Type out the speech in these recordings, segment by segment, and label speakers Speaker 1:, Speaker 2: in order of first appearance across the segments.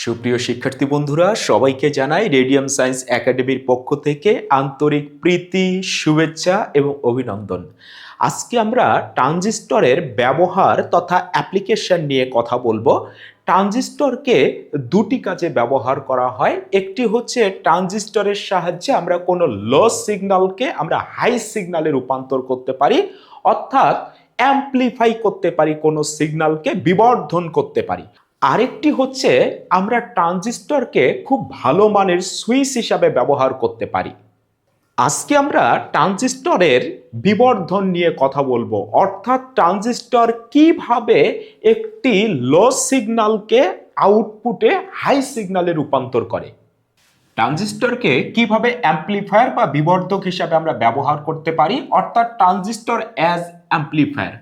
Speaker 1: সুপ্রিয় শিক্ষার্থী বন্ধুরা, সবাইকে জানাই রেডিয়াম সায়েন্স একাডেমির পক্ষ থেকে আন্তরিক প্রীতি, শুভেচ্ছা এবং অভিনন্দন। আজকে আমরা ট্রানজিস্টরের ব্যবহার তথা অ্যাপ্লিকেশন নিয়ে কথা বলবো। ট্রানজিস্টরকে দুটি কাজে ব্যবহার করা হয়। একটি হচ্ছে ট্রানজিস্টরের সাহায্যে আমরা কোনো লো সিগন্যালকে আমরা হাই সিগন্যালে রূপান্তর করতে পারি, অর্থাৎ অ্যাম্প্লিফাই করতে পারি, কোনো সিগন্যালকে বিবর্ধন করতে পারি। আরেকটি হচ্ছে আমরা ট্রানজিস্টরকে খুব ভালো মানের সুইচ হিসাবে ব্যবহার করতে পারি। আজকে আমরা ট্রানজিস্টরের বিবর্ধন নিয়ে কথা বলবো, অর্থাৎ ট্রানজিস্টর কিভাবে একটি লো সিগন্যালকে আউটপুটে হাই সিগন্যালে রূপান্তর করে। ট্রানজিস্টরকে কিভাবে অ্যাম্প্লিফায়ার বা বিবর্ধক হিসাবে আমরা ব্যবহার করতে পারি, অর্থাৎ ট্রানজিস্টর অ্যাজ অ্যাম্প্লিফায়ার।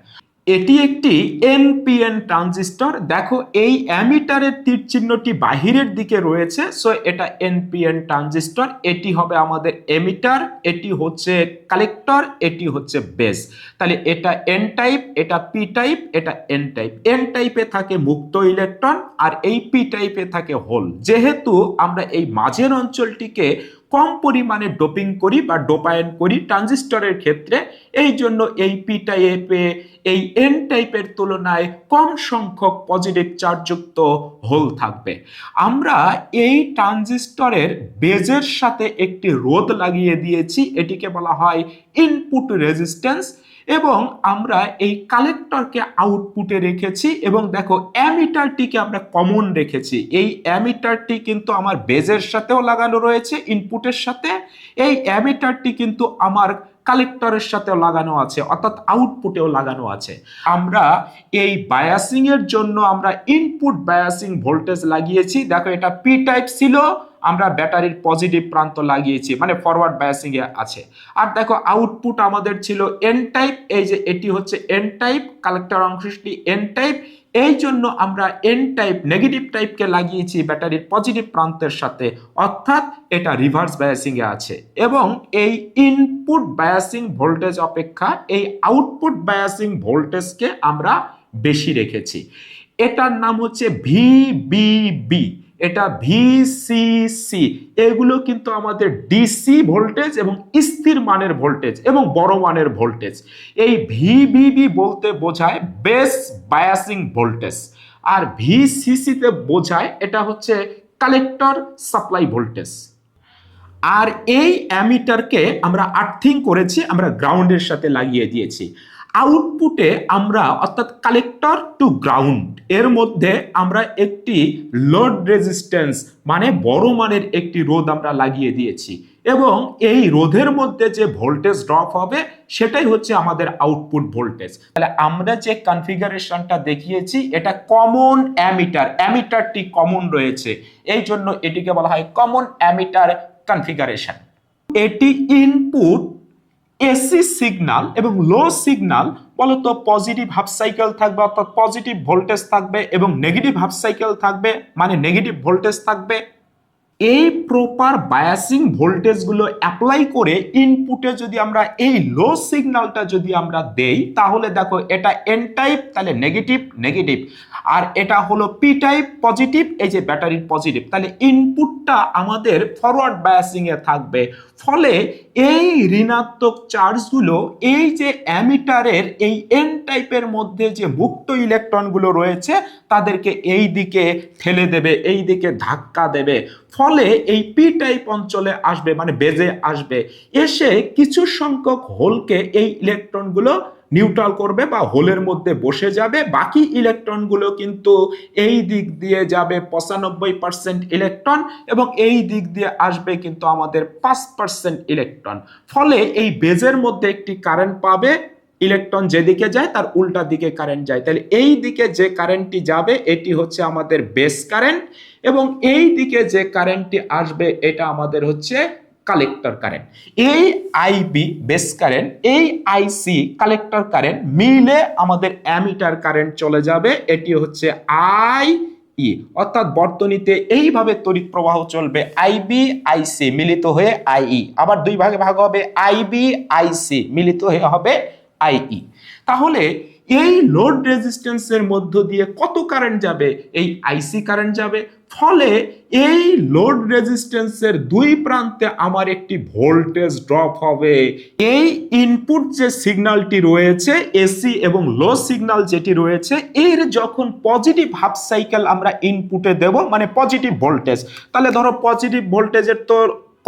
Speaker 1: এটি একটি এনপিএন ট্রানজিস্টর। দেখো, এই অ্যামিটারের তীর চিহ্নটি বাহিরের দিকে রয়েছে, সো এটা এনপিএন ট্রানজিস্টর। এটি হবে আমাদের এমিটার, এটি হচ্ছে কালেক্টর, এটি হচ্ছে বেস। তাহলে এটা এন টাইপ, এটা পি টাইপ, এটা এন টাইপ। এন টাইপে থাকে মুক্ত ইলেকট্রন আর এই পি টাইপে থাকে হোল। যেহেতু আমরা এই মাঝের অঞ্চলটিকে কম পরিমাণে ডোপিং করি বা ডোপায়ন করি ট্রানজিস্টরের ক্ষেত্রে, এই জন্য এই পি টাইপে এই এন টাইপের তুলনায় কম সংখ্যক পজিটিভ চার্জযুক্ত হোল থাকবে। আমরা এই ট্রানজিস্টরের বেজের সাথে একটি রোধ লাগিয়ে দিয়েছি, এটিকে বলা হয় ইনপুট রেজিস্ট্যান্স, এবং আমরা এই কালেক্টরকে আউটপুটে রেখেছি। এবং দেখো, অ্যামিটারটিকে আমরা কমন রেখেছি। এই অ্যামিটারটি কিন্তু আমার বেজের সাথেও লাগানো রয়েছে, ইনপুটের সাথে। এই অ্যামিটারটি কিন্তু আমার কালেক্টরের সাথেও লাগানো আছে, অর্থাৎ আউটপুটেও লাগানো আছে। আমরা এই বায়াসিং এর জন্য আমরা ইনপুট বায়াসিং ভোল্টেজ লাগিয়েছি। দেখো, এটা পি টাইপ ছিল, আমরা ব্যাটারির পজিটিভ প্রান্ত লাগিয়েছি, মানে ফরওয়ার্ড বায়াসিং এ আছে। আর দেখো, আউটপুট আমাদের ছিল এন টাইপ। এই যে এটি হচ্ছে এন টাইপ, কালেক্টর অংশটি এন টাইপ, এই জন্য আমরা এন টাইপ নেগেটিভ টাইপকে লাগিয়েছি ব্যাটারির পজিটিভ প্রান্তের সাথে, অর্থাৎ এটা রিভার্স বায়াসিং এ আছে। এবং এই ইনপুট বায়াসিং ভোল্টেজ অপেক্ষা এই আউটপুট বায়াসিং ভোল্টেজকে আমরা বেশি রেখেছি। এটার নাম হচ্ছে ভিবিবি, এটা ভিসিসি। এগুলো কিন্তু আমাদের ডিসি ভোল্টেজ এবং স্থির মানের ভোল্টেজ এবং বড় মানের ভোল্টেজ। এই ভিবিবি বলতে বোঝায় বেস বায়াসিং ভোল্টেজ, আর ভিসিসিতে বোঝায় এটা হচ্ছে কালেক্টর সাপ্লাই ভোল্টেজ। আর এই অ্যামিটারকে আমরা আর্থিং করেছি, আমরা গ্রাউন্ডের সাথে লাগিয়ে দিয়েছি। আউটপুটে আমরা, অর্থাৎ কালেক্টর টু গ্রাউন্ড এর মধ্যে আমরা একটি লোড রেজিস্ট্যান্স মানে বড় মানের একটি রোধ আমরা লাগিয়ে দিয়েছি, এবং এই রোধের মধ্যে যে ভোল্টেজ ড্রপ হবে সেটাই হচ্ছে আমাদের আউটপুট ভোল্টেজ। তাহলে আমরা যে কনফিগারেশনটা দেখিয়েছি এটা কমন অ্যামিটার, অ্যামিটারটি কমন রয়েছে, এই জন্য এটিকে বলা হয় কমন অ্যামিটার কনফিগারেশন। এটি ইনপুট এসি সিগন্যাল এবং লো সিগন্যাল বলতো পজিটিভ হাফ সাইকেল থাকবে, অর্থাৎ পজিটিভ ভোল্টেজ থাকবে, এবং নেগেটিভ হাফ সাইকেল থাকবে, মানে নেগেটিভ ভোল্টেজ থাকবে। এই প্রপার বায়াসিং ভোল্টেজগুলো অ্যাপ্লাই করে ইনপুটে যদি আমরা এই লো সিগন্যালটা যদি আমরা দেই, তাহলে দেখো এটা এন টাইপ, তাহলে নেগেটিভ নেগেটিভ, আর এটা হলো পি টাইপ পজিটিভ, এই যে ব্যাটারির পজিটিভ, তাহলে ইনপুটটা আমাদের ফরওয়ার্ড বায়াসিং এ থাকবে। ফলে এই ঋণাত্মক চার্জগুলো এই যে অ্যামিটারের এই এন টাইপের মধ্যে যে মুক্ত ইলেকট্রনগুলো রয়েছে তাদেরকে এই দিকে ঠেলে দেবে, এই দিকে ধাক্কা দেবে। ফলে এই পি টাইপ অঞ্চলে আসবে, মানে বেজে আসবে, এসে কিছু সংখ্যক হোলকে এই ইলেকট্রনগুলো নিউট্রাল করবে বা হোলের মধ্যে বসে যাবে। বাকি ইলেকট্রনগুলো কিন্তু এই দিক দিয়ে যাবে 95% ইলেকট্রন, এবং এই দিক দিয়ে আসবে কিন্তু আমাদের 5% ইলেকট্রন। ফলে এই বেজের মধ্যে একটি কারেন্ট পাবে, ইলেকট্রন যেদিকে যায় তার উল্টা দিকে কারেন্ট যায়। তাহলে এই দিকে যে কারেন্টটি যাবে এটি হচ্ছে আমাদের বেস কারেন্ট, এবং এই দিকে যে কারেন্টটি আসবে এটা আমাদের হচ্ছে কালেক্টর কারেন্ট। এই আইবি বেস কারেন্ট, এই আইসি কালেক্টর কারেন্ট মিলে আমাদের অ্যামিটার কারেন্ট চলে যাবে, এটি হচ্ছে আই ই, অর্থাৎ বর্তনীতে এইভাবে তড়িৎ প্রবাহ চলবে, আইবি আইসি মিলিত হয়ে আইই, আবার দুই ভাগে ভাগ হবে, আইবি আইসি মিলিত হয়ে হবে আইই। তাহলে এই লোড রেজিস্ট্যান্সের মধ্য দিয়ে কত কারেন্ট যাবে? এই আইসি কারেন্ট যাবে। ফলে এই লোড রেজিস্ট্যান্সের দুই প্রান্তে আমার একটি ভোল্টেজ ড্রপ হবে। এই ইনপুট যে সিগন্যালটি রয়েছে এসি এবং লো সিগন্যাল যেটি রয়েছে, এর যখন পজিটিভ হাফ সাইকেল আমরা ইনপুটে দেব, মানে পজিটিভ ভোল্টেজ, তাহলে ধরো পজিটিভ ভোল্টেজের তো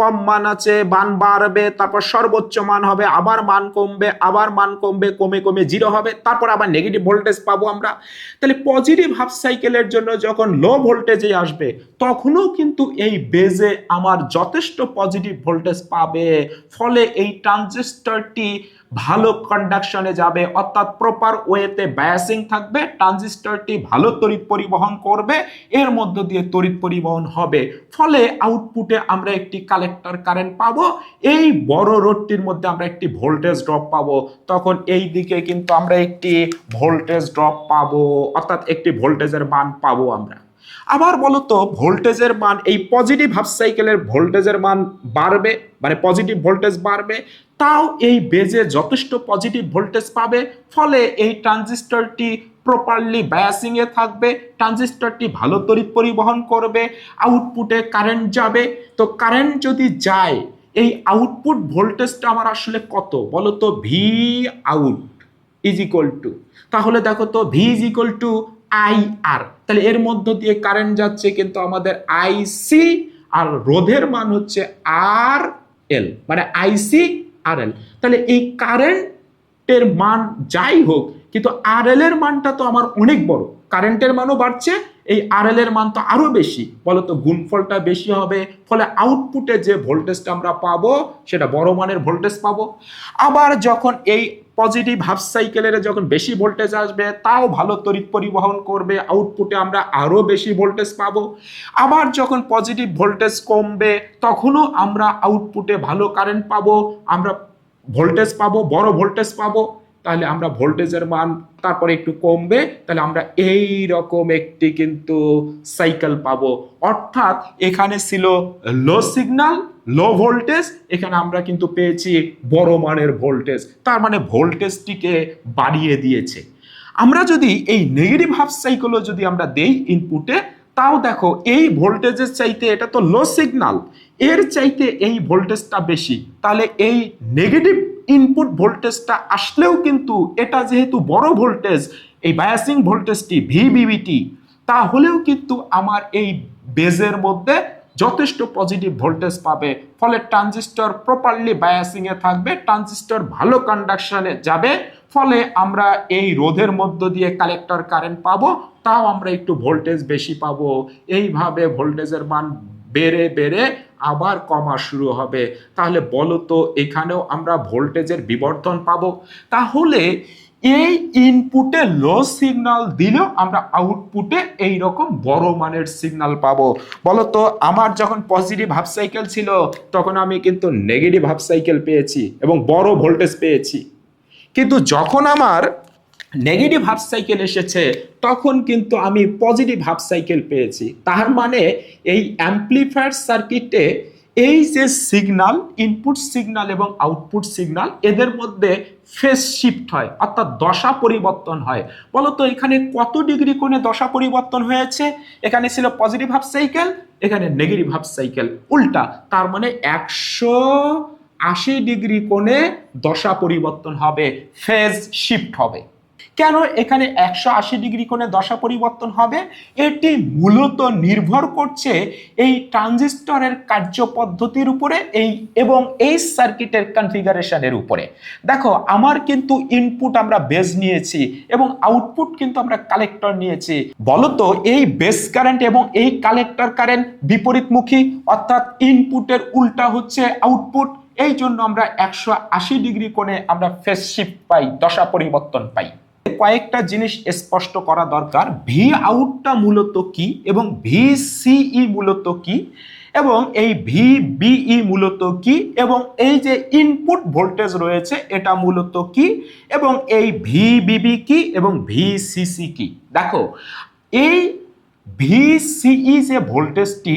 Speaker 1: কম মান আছে, মান বাড়বে, তারপর সর্বোচ্চ মান হবে, আবার মান কমবে, আবার মান কমবে, কমে কমে জিরো হবে, তারপর আবার নেগেটিভ ভোল্টেজ পাবো আমরা। তাহলে পজিটিভ হাফ সাইকেলের জন্য যখন লো ভোল্টেজে আসবে, তখনও কিন্তু এই বেজে আমার যথেষ্ট পজিটিভ ভোল্টেজ পাবে। ফলে এই ট্রানজিস্টরটি ভালো কন্ডাকশনে যাবে, অর্থাৎ প্রপার ওয়েতে বায়াসিং থাকবে, ট্রানজিস্টরটি ভালো তড়িৎ পরিবহন করবে, এর মধ্য দিয়ে তড়িৎ পরিবহন হবে। ফলে আউটপুটে আমরা একটি কালেক্টর কারেন্ট পাবো, এই বড় রোডটির মধ্যে আমরা একটি ভোল্টেজ ড্রপ পাবো। তখন এই দিকে কিন্তু আমরা একটি ভোল্টেজ ড্রপ পাবো, অর্থাৎ একটি ভোল্টেজের মান পাবো আমরা। আবার বলতো ভোল্টেজের মান, এই পজিটিভ হাফ সাইকেলের ভোল্টেজের মান বাড়বে, মানে পজিটিভ ভোল্টেজ বাড়বে, তাও এই বেজে যথেষ্ট পজিটিভ ভোল্টেজ পাবে। ফলে এই ট্রানজিস্টরটি প্রপারলি বায়াসিং এ থাকবে, ট্রানজিস্টরটি ভালো তড়িৎ পরিবহন করবে, আউটপুটে কারেন্ট যাবে। তো কারেন্ট যদি যায়, এই আউটপুট ভোল্টেজটা আমার আসলে কত বলতো? V out is equal to, তাহলে দেখো তো V is equal to I R, তাহলে এর মধ্য দিয়ে কারেন্ট যাচ্ছে কিন্তু আমাদের আইসি, আর রোধের মান হচ্ছে আর এল, মানে আইসি আর এল। তাহলে এই কারেন্টের মান যাই হোক, কিন্তু আর এল এর মানটা তো আমার অনেক বড়, কারেন্টের মানও বাড়ছে, এই আর এল এর মান তো আরো বেশি, বলতো গুণফলটা বেশি হবে। ফলে আউটপুটে যে ভোল্টেজটা আমরা পাবো সেটা বড় মানের ভোল্টেজ পাবো। আবার যখন এই পজিটিভ হাফ সাইকেলের যখন বেশি ভোল্টেজ আসবে, তাও ভালো তড়িৎ পরিবহন করবে, আউটপুটে আমরা আরো বেশি ভোল্টেজ পাবো। আবার যখন পজিটিভ ভোল্টেজ কমবে, তখনও আমরা আউটপুটে ভালো কারেন্ট পাবো, আমরা ভোল্টেজ পাবো, বড় ভোল্টেজ পাবো। তাহলে আমরা ভোল্টেজের মান তারপরে একটু কমবে, তাহলে আমরা এই রকম একটি কিন্তু সাইকেল পাবো। অর্থাৎ এখানে ছিল লো সিগন্যাল, লো ভোল্টেজ, এখানে আমরা কিন্তু পেয়েছি বড় মানের ভোল্টেজ, তার মানে ভোল্টেজটিকে বাড়িয়ে দিয়েছে। আমরা যদি এই নেগেটিভ হাফ সাইকেলও যদি আমরা দেই ইনপুটে, তাও দেখো এই ভোল্টেজের চাইতে, এটা তো লো সিগন্যাল, এর চাইতে এই ভোল্টেজটা বেশি। তাহলে এই নেগেটিভ ইনপুট ভোল্টেজটা আসলেও কিন্তু এটা যেহেতু বড় ভোল্টেজ, এই বায়াসিং ভোল্টেজটি ভিবিবিটি, তাহলেও কিন্তু আমার এই বেজের মধ্যে যথেষ্ট পজিটিভ ভোল্টেজ পাবে। ফলে ট্রানজিস্টর প্রপারলি বায়াসিং এ থাকবে, ট্রানজিস্টর ভালো কন্ডাকশনে যাবে। ফলে আমরা এই রোধের মধ্য দিয়ে কালেক্টর কারেন্ট পাবো, তাও আমরা একটু ভোল্টেজ বেশি পাবো। এইভাবে ভোল্টেজের মান বেড়ে বেড়ে আবার কমা শুরু হবে। তাহলে বলো তো এখানেও আমরা ভোল্টেজের বিবর্তন পাবো। তাহলে এই ইনপুটে লো সিগন্যাল দিলেও আমরা আউটপুটে এই রকম বড় মানের সিগন্যাল পাবো। বলতো আমার যখন পজিটিভ হাফ সাইকেল ছিল, তখন আমি কিন্তু নেগেটিভ হাফ সাইকেল পেয়েছি এবং বড় ভোল্টেজ পেয়েছি। কিন্তু যখন আমার নেগেটিভ হাফ সাইকেল এসেছে, তখন কিন্তু আমি পজিটিভ হাফ সাইকেল পেয়েছি। তার মানে এই অ্যাম্পলিফায়ার সার্কিটে এই যে সিগন্যাল, ইনপুট সিগন্যাল এবং আউটপুট সিগন্যাল, এদের মধ্যে ফেজ শিফট হয়, অর্থাৎ দশা পরিবর্তন হয়। বলতো এখানে কত ডিগ্রি কোণে দশা পরিবর্তন হয়েছে? এখানে ছিল পজিটিভ হাফ সাইকেল, এখানে নেগেটিভ হাফ সাইকেল, উল্টা। তার মানে 180 ডিগ্রি কোণে দশা পরিবর্তন হবে, ফেজ শিফট হবে। কেন এখানে 180 ডিগ্রি কোণে দশা পরিবর্তন হবে? এটি মূলত নির্ভর করছে এই ট্রানজিস্টরের কার্যপদ্ধতির উপরে, এবং এই সার্কিটের কনফিগারেশনের উপরে। দেখো আমার কিন্তু ইনপুট আমরা বেস নিয়েছি এবং আউটপুট কিন্তু আমরা কালেক্টর নিয়েছি। বলতো এই বেস কারেন্ট এবং এই কালেক্টর কারেন্ট বিপরীতমুখী, অর্থাৎ ইনপুটের উল্টা হচ্ছে আউটপুট। এই জন্য আমরা 180 ডিগ্রি কোণে আমরা ফেজ শিফট পাই, দশা পরিবর্তন পাই। কয়েকটা জিনিস স্পষ্ট করা দরকার। ভি আউটটা মূলত কি এবং ভিসিই মূলত কি, এবং এই ভিবিই মূলত কি, এবং এই যে ইনপুট ভোল্টেজ রয়েছে এটা মূলত কি, এবং এই ভিবিবি কি এবং ভিসিসি কি। দেখো এই ভিসিই যে ভোল্টেজটি,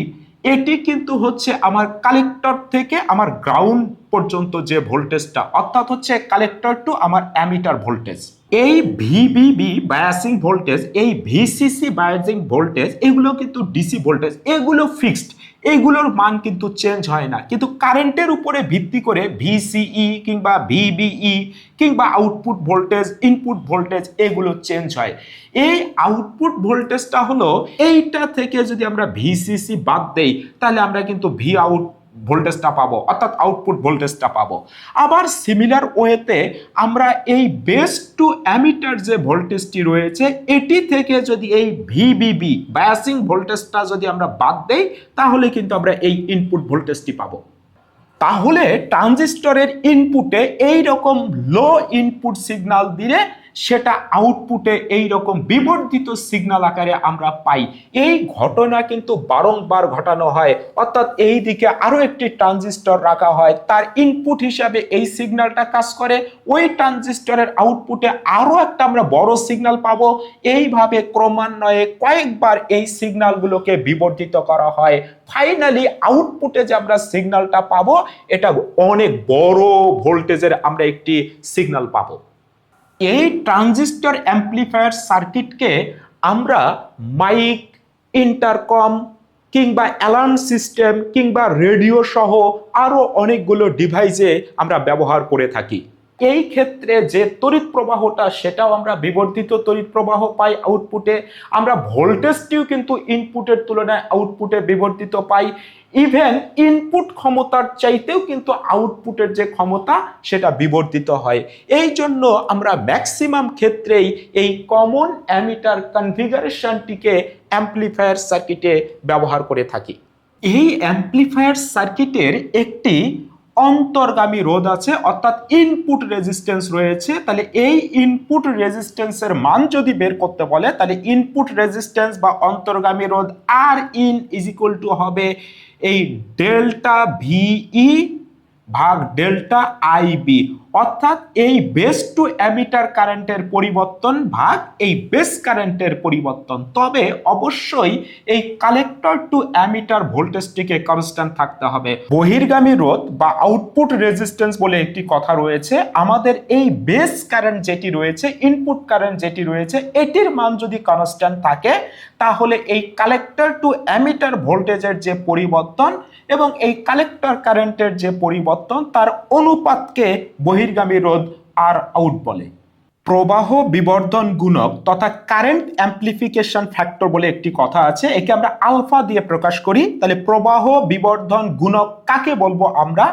Speaker 1: এটি কিন্তু হচ্ছে আমার কালেক্টর থেকে আমার গ্রাউন্ড পর্যন্ত যে ভোল্টেজটা, অর্থাৎ হচ্ছে কালেক্টর টু আমার অ্যামিটার ভোল্টেজ। এই ভিবিবি বায়াসিং ভোল্টেজ, এই ভিসিসি বায়াসিং ভোল্টেজ, এগুলো কিন্তু ডিসি ভোল্টেজ, এগুলো ফিক্সড, এগুলোর মান কিন্তু চেঞ্জ হয় না। কিন্তু কারেন্টের উপরে ভিত্তি করে ভিসিই কিংবা ভিবিই কিংবা আউটপুট ভোল্টেজ, ইনপুট ভোল্টেজ এগুলো চেঞ্জ হয়। এই আউটপুট ভোল্টেজটা হলো, এইটা থেকে যদি আমরা ভিসিসি বাদ দেই তাহলে আমরা কিন্তু ভি আউট ভোল্টেজটা পাবো, অর্থাৎ আউটপুট ভোল্টেজটা পাবো। আবার সিমিলার ওয়েতে আমরা এই বেস টু অ্যামিটার যে ভোল্টেজটি রয়েছে, এটি থেকে যদি এই ভিবিবি বায়াসিং ভোল্টেজটা যদি আমরা বাদ দেই তাহলে কিন্তু আমরা এই ইনপুট ভোল্টেজটি পাবো। তাহলে ট্রানজিস্টরের ইনপুটে এই রকম লো ইনপুট সিগন্যাল দিলে সেটা আউটপুটে এই রকম বিবর্ধিত সিগন্যাল আকারে আমরা পাই। এই ঘটনা কিন্তু বারংবার ঘটানো হয়, অর্থাৎ এই দিকে আরো একটি ট্রানজিস্টর রাখা হয়, তার ইনপুট হিসাবে এই সিগন্যালটা কাজ করে, ওই ট্রানজিস্টরের আউটপুটে আরো একটা আমরা বড় সিগন্যাল পাবো। এইভাবে ক্রমান্বয়ে কয়েকবার এই সিগন্যালগুলোকে বিবর্ধিত করা হয়। ফাইনালি আউটপুটে যে আমরা সিগন্যালটা পাবো এটা অনেক বড় ভোল্টেজের আমরা একটি সিগন্যাল পাবো। এই ট্রানজিস্টর অ্যাম্প্লিফায়ার সার্কিটকে আমরা মাইক, ইন্টারকম কিংবা অ্যালার্ম সিস্টেম কিংবা রেডিও সহ আরো অনেকগুলো ডিভাইসে আমরা ব্যবহার করে থাকি। এই ক্ষেত্রে যে তড়িৎ প্রবাহটা সেটাও আমরা বিবর্ধিত তড়িৎ প্রবাহ পাই আউটপুটে, আমরা ভোল্টেজটিও কিন্তু ইনপুটের তুলনায় আউটপুটে বিবর্ধিত পাই। ইভেন ইনপুট ক্ষমতার চাইতেও কিন্তু আউটপুটের যে ক্ষমতা সেটা বিবর্ধিত হয়। এই জন্য আমরা ম্যাক্সিমাম ক্ষেত্রেই এই কমন অ্যামিটার কনফিগারেশনটিকে অ্যাম্প্লিফায়ার সার্কিটে ব্যবহার করে থাকি। এই অ্যাম্প্লিফায়ার সার্কিটের একটি অন্তর্গামী রোধ আছে, অর্থাৎ ইনপুট রেজিস্ট্যান্স রয়েছে। তাহলে এই ইনপুট রেজিস্ট্যান্সের মান যদি বের করতে বলে তাহলে ইনপুট রেজিস্ট্যান্স বা অন্তর্গামী রোধ আর ইন ইজ ইকুয়াল টু হবে এই ডেল্টা ভিই ভাগ ডেল্টা আইবি, অর্থাৎ এই বেস টু অ্যামিটার কারেন্টের পরিবর্তন ভাগ এই বেস কারেন্টের পরিবর্তন। তবে অবশ্যই এই কালেক্টর টু অ্যামিটার ভোল্টেজটিকে কনস্ট্যান্ট থাকতে হবে। বহির্গামী রোধ বা আউটপুট রেজিস্ট্যান্স বলে একটি কথা রয়েছে। আমাদের এই বেস কারেন্ট যেটি রয়েছে, ইনপুট কারেন্ট যেটি রয়েছে, এটির মান যদি কনস্ট্যান্ট থাকে তাহলে এই কালেক্টর টু অ্যামিটার ভোল্টেজের যে পরিবর্তন এবং এই কালেক্টর কারেন্টের যে পরিবর্তন তার অনুপাতকে বহির্গামী রোধ আর আউট বলে। প্রবাহ বিবর্ধন গুণক তথা কারেন্ট অ্যাম্প্লিফিকেশন ফ্যাক্টর বলে একটি কথা আছে, একে আমরা আলফা দিয়ে প্রকাশ করি। তাহলে প্রবাহ বিবর্ধন গুণক কাকে বলবো আমরা?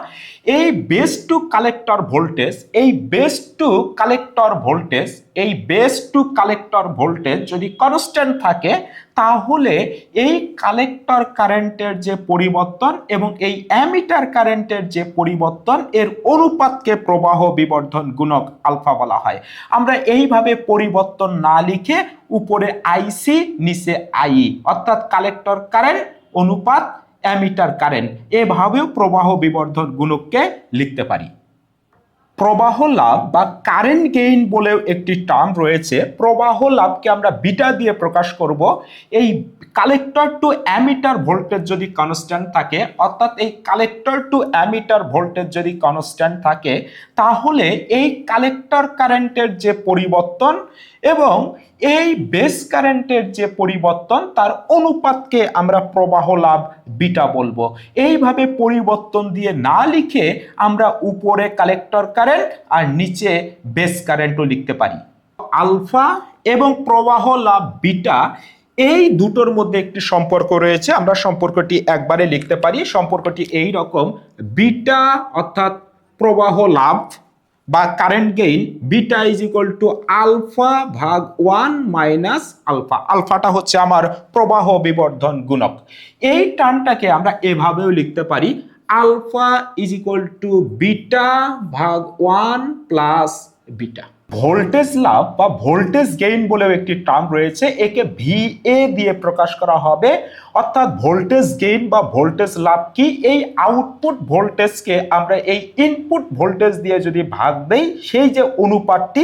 Speaker 1: এই বেস টু কালেক্টর ভোল্টেজ, এই বেস টু কালেক্টর ভোল্টেজ, এই বেস টু কালেক্টর ভোল্টেজ যদি কনস্ট্যান্ট থাকে তাহলে এই কালেক্টর কারেন্টের যে পরিবর্তন এবং এই অ্যামিটার কারেন্টের যে পরিবর্তন এর অনুপাতকে প্রবাহ বিবর্ধন গুণক আলফা বলা হয়। আমরা এইভাবে পরিবর্তন না লিখে উপরে আইসি নিচে আই, অর্থাৎ কালেক্টর কারেন্ট অনুপাত অ্যামিটার কারেন্ট, এভাবেও প্রবাহ বিবর্ধন গুণককে লিখতে পারি। প্রবাহ লাভ বা কারেন্ট গেইন বলেও একটি টার্ম রয়েছে। প্রবাহ লাভকে আমরা বিটা দিয়ে প্রকাশ করব। এই কালেক্টর টু অ্যামিটার ভোল্টেজ যদি কনস্ট্যান্ট থাকে, অর্থাৎ এই কালেক্টর টু অ্যামিটার ভোল্টেজ যদি কনস্ট্যান্ট থাকে তাহলে এই কালেক্টর কারেন্টের যে পরিবর্তন এবং এই বেস কারেন্টের যে পরিবর্তন তার অনুপাতকে আমরা প্রবাহ লাভ বিটা বলবো। এইভাবে পরিবর্তন দিয়ে না লিখে আমরা উপরে কালেক্টর কারেন্ট আর নিচে বেস কারেন্টও লিখতে পারি। আলফা এবং প্রবাহ লাভ বিটা এই দুটোর মধ্যে একটি সম্পর্ক রয়েছে, আমরা সম্পর্কটি একবারে লিখতে পারি। সম্পর্কটি এই রকম, বিটা অর্থাৎ প্রবাহ লাভ বা current gain, beta is equal to alpha ভাগ 1 মাইনাস আলফা। আলফাটা হচ্ছে আমার প্রবাহ বিবর্ধন গুণক। এই টার্মটাকে আমরা এভাবেও লিখতে পারি, alpha is equal to beta ভাগ 1 প্লাস বিটা। ভোল্টেজ লাভ বা ভোল্টেজ গেইন বলেও একটি টার্ম রয়েছে, একে ভিএ দিয়ে প্রকাশ করা হবে। অর্থাৎ ভোল্টেজ গেইন বা ভোল্টেজ লাভ কি? এই আউটপুট ভোল্টেজকে আমরা এই ইনপুট ভোল্টেজ দিয়ে যদি ভাগ দেই সেই যে অনুপাতটি,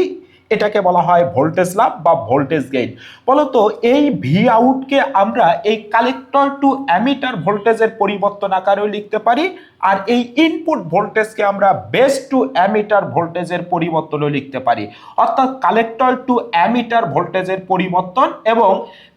Speaker 1: এটাকে বলা হয় ভোল্টেজ লাভ বা ভোল্টেজ গেইন। বলতো এই ভি আউটকে আমরা এই কালেক্টর টু অ্যামিটার ভোল্টেজের পরিবর্তন আকারেও লিখতে পারি, আর এই ইনপুট ভোল্টেজকে আমরা বেস টু অ্যামিটার ভোল্টেজের পরিবর্তনও লিখতে পারি। অর্থাৎ কালেক্টর টু অ্যামিটার ভোল্টেজের পরিবর্তন এবং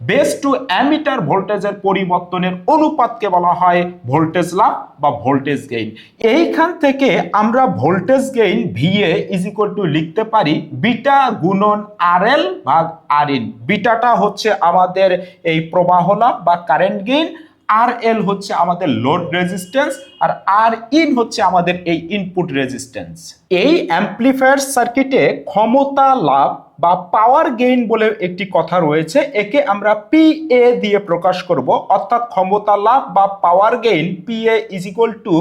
Speaker 1: বেস টু অ্যামিটার ভোল্টেজের পরিবর্তনের অনুপাতকে বলা হয় ভোল্টেজ লাভ বা ভোল্টেজ গেইন। এইখান থেকে আমরা voltage gain VA is equal to লিখতে পারি বিটা গুণন আর এল ভাগ আর ইন। বিটাটা হচ্ছে আমাদের এই প্রবাহ লাভ বা কারেন্ট গেইন, আর এল হচ্ছে আমাদের লোড রেজিস্ট্যান্স, আর আর ইন হচ্ছে আমাদের এই ইনপুট রেজিস্ট্যান্স। এই অ্যাম্প্লিফায়ার সার্কিটে ক্ষমতা লাভ বা পাওয়ার গেইন বলে একটি কথা রয়েছে, একে আমরা পিএ দিয়ে প্রকাশ করব। অর্থাৎ ক্ষমতা লাভ বা power gain PA is equal to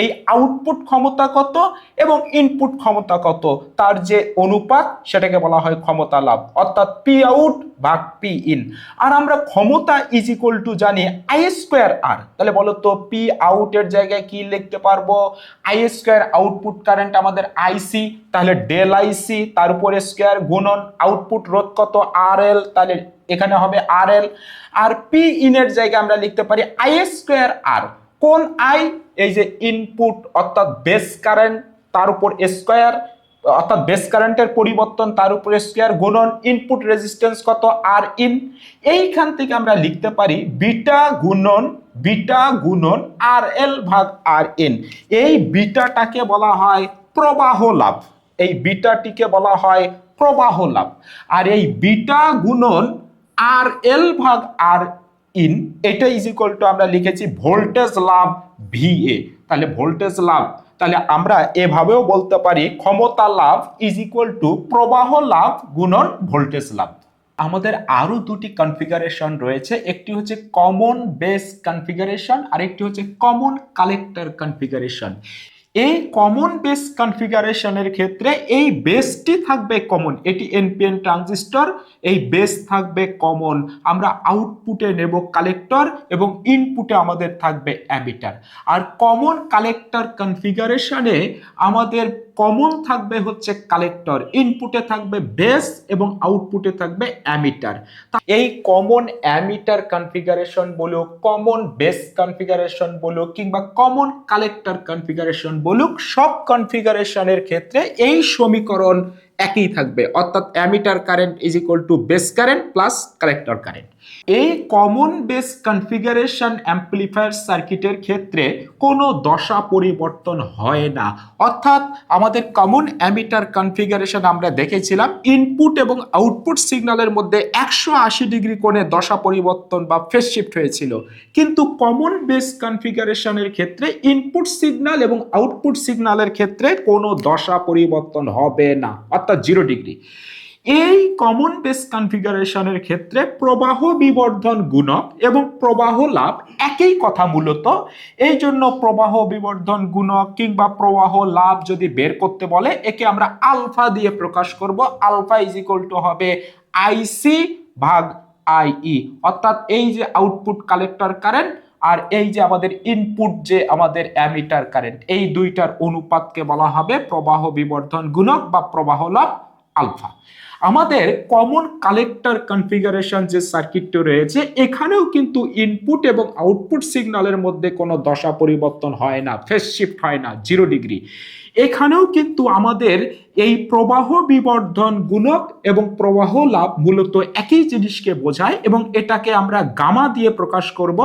Speaker 1: এই আউটপুট ক্ষমতা কত এবং ইনপুট ক্ষমতা কত তার যে অনুপাত সেটাকে বলা হয় ক্ষমতা লাভ, অর্থাৎ পি আউট ভাগ পি ইন। আর আমরা ক্ষমতা ইজ ইকুয়াল টু জানি আই স্কোয়ার আর। তাহলে বলো তো পি আউটের জায়গায় কি লিখতে পারবো? আই স্কোয়ার আউটপুট কারেন্ট আমাদের আইসি, তাহলে ডেল আইসি তার উপরে স্কোয়ার গুণন আউটপুট রোধ কত আর এল, তাহলে এখানে হবে আর এল। আর পি ইন এর জায়গায় আমরা লিখতে পারি আই স্কোয়ার আর। কোন আই? এই যে ইনপুট অর্থাৎ বেস কারেন্ট তার উপর স্কোয়ার, অর্থাৎ বেস কারেন্টের পরিবর্তন তার উপরে স্কোয়ার গুণন ইনপুট রেজিস্ট্যান্স কত আর ইন। এইখান থেকে আমরা লিখতে পারি বিটা গুণন আর এল ভাগ আর ইন। এই বিটাটাকে বলা হয় প্রবাহ লাভ, এই বিটাটিকে বলা হয় প্রবাহ লাভ। আর এই বিটা গুণন আর এল ভাগ আর ইন এটা ইজ ইকুয়াল টু আমরা লিখেছি ভোল্টেজ লাভ ভিএ। তাহলে ভোল্টেজ লাভ, তাহলে আমরা এভাবেও বলতে পারি ক্ষমতা লাভ ইজ ইকুয়াল টু প্রবাহ লাভ গুণন ভোল্টেজ লাভ। আমাদের আরো দুটি কনফিগারেশন রয়েছে, একটি হচ্ছে কমন বেস কনফিগারেশন আর একটি হচ্ছে কমন কালেক্টর কনফিগারেশন। এই কমন বেস কনফিগারেশনের ক্ষেত্রে এই বেসটি থাকবে কমন, এটি এনপিএন ট্রানজিস্টর, এই বেস থাকবে কমন। আমরা আউটপুটে নেব কালেক্টর এবং ইনপুটে আমাদের থাকবে অ্যামিটার। আর কমন কালেক্টর কনফিগারেশনে আমাদের কমন থাকবে হচ্ছে কালেক্টর, ইনপুটে থাকবে বেস এবং আউটপুটে থাকবে অ্যামিটার। এই কমন অ্যামিটার কনফিগারেশন বলুক, কমন বেস কনফিগারেশন বলুক কিংবা কমন কালেক্টর কনফিগারেশন বলুক, সব কনফিগারেশনের ক্ষেত্রে এই সমীকরণ একই থাকবে, অর্থাৎ ammeter current is equal two base current plus collector current. এই কমন বেস কনফিগারেশন অ্যাম্প্লিফায়ার সার্কিটের ক্ষেত্রে কোনো দশা পরিবর্তন হয় না। অর্থাৎ আমাদের কমন অ্যামিটার কনফিগারেশন আমরা দেখেছিলাম ইনপুট এবং আউটপুট সিগন্যালের মধ্যে 180 ডিগ্রি কোণে দশা পরিবর্তন বা ফেজ শিফট হয়েছিল, কিন্তু কমন বেস কনফিগারেশনের ক্ষেত্রে ইনপুট সিগন্যাল এবং আউটপুট সিগন্যালের ক্ষেত্রে কোনো দশা পরিবর্তন হবে না, অর্থাৎ 0 ডিগ্রি। এই কমন বেস কনফিগারেশনের ক্ষেত্রে প্রবাহ বিবর্ধন গুণক এবং প্রবাহ লাভ একই কথা মূলত। এই জন্য প্রবাহ বিবর্ধন গুণক কিংবা প্রবাহ লাভ যদি বের করতে বলে একে আমরা আলফা দিয়ে প্রকাশ করব। আলফা ইজ ইকুয়াল টু হবে আইসি ভাগ আইই, অর্থাৎ এই যে আউটপুট কালেক্টর কারেন্ট আর এই যে আমাদের ইনপুট যে আমাদের অ্যামিটার কারেন্ট, এই দুইটার অনুপাতকে বলা হবে প্রবাহ বিবর্ধন গুণক বা প্রবাহ লাভ আলফা। আমাদের কমন কালেক্টর কনফিগারেশন যে সার্কিটটি রয়েছে এখানেও কিন্তু ইনপুট এবং আউটপুট সিগন্যালের মধ্যে কোনো দশা পরিবর্তন হয় না, ফেজ শিফট হয় না, 0 ডিগ্রি। এখানেও কিন্তু আমাদের এই প্রবাহ বিবর্ধন গুণক এবং প্রবাহ লাভ মূলত একই জিনিসকে বোঝায় এবং এটাকে আমরা গামা দিয়ে প্রকাশ করব।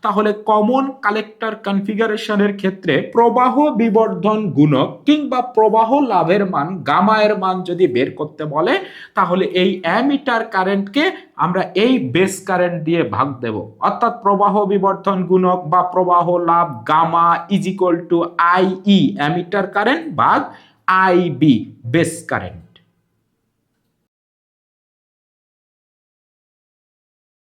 Speaker 1: তাহলে কমন কালেক্টর কনফিগারেশনের ক্ষেত্রে প্রবাহ বিবর্ধন গুণক কিংবা প্রবাহ লাভের মান গামা এর মান যদি বের করতে বলে তাহলে এই অ্যামিটার কারেন্টকে আমরা এই বেস কারেন্ট দিয়ে ভাগ দেব, অর্থাৎ প্রবাহ বিবর্ধন গুণক বা প্রবাহ লাভ gamma is equal to IE ammeter current ভাগ আইবি বেস কারেন্ট।